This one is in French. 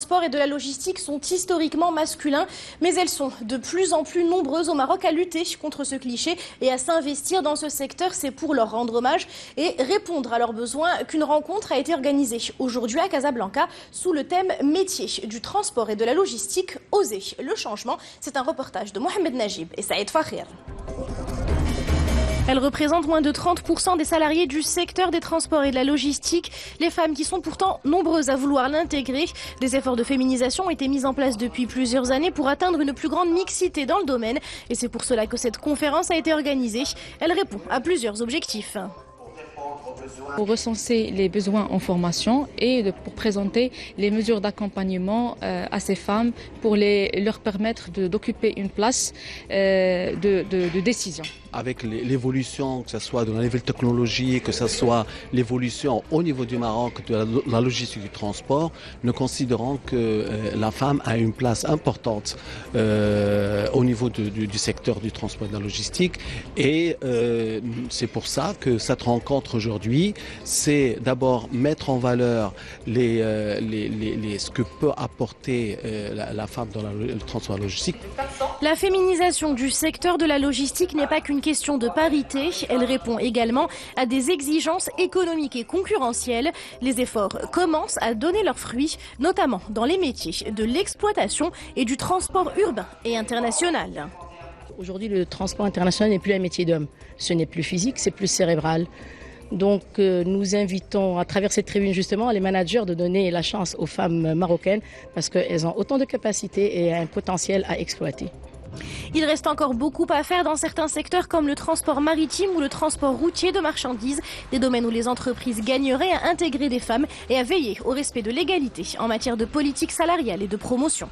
transport et de la logistique sont historiquement masculins, mais elles sont de plus en plus nombreuses au Maroc à lutter contre ce cliché et à s'investir dans ce secteur. C'est pour leur rendre hommage et répondre à leurs besoins qu'une rencontre a été organisée aujourd'hui à Casablanca sous le thème « Métier du transport et de la logistique, oser le changement ». C'est un reportage de Mohamed Najib et Saïd Fakhir. Elle représente moins de 30% des salariés du secteur des transports et de la logistique. Les femmes qui sont pourtant nombreuses à vouloir l'intégrer. Des efforts de féminisation ont été mis en place depuis plusieurs années pour atteindre une plus grande mixité dans le domaine. Et c'est pour cela que cette conférence a été organisée. Elle répond à plusieurs objectifs. Pour recenser les besoins en formation et pour présenter les mesures d'accompagnement à ces femmes pour leur permettre d'occuper une place de décision. Avec l'évolution, que ce soit de la nouvelle technologie, que ce soit l'évolution au niveau du Maroc de la logistique du transport, nous considérons que la femme a une place importante au niveau du secteur du transport et de la logistique. Et c'est pour ça que cette rencontre aujourd'hui, c'est d'abord mettre en valeur ce que peut apporter la femme dans le transport logistique. La féminisation du secteur de la logistique n'est pas qu'une question de parité. Elle répond également à des exigences économiques et concurrentielles. Les efforts commencent à donner leurs fruits, notamment dans les métiers de l'exploitation et du transport urbain et international. Aujourd'hui, le transport international n'est plus un métier d'homme. Ce n'est plus physique, c'est plus cérébral. Donc nous invitons à travers cette tribune justement les managers de donner la chance aux femmes marocaines parce qu'elles ont autant de capacités et un potentiel à exploiter. Il reste encore beaucoup à faire dans certains secteurs comme le transport maritime ou le transport routier de marchandises, des domaines où les entreprises gagneraient à intégrer des femmes et à veiller au respect de l'égalité en matière de politique salariale et de promotion.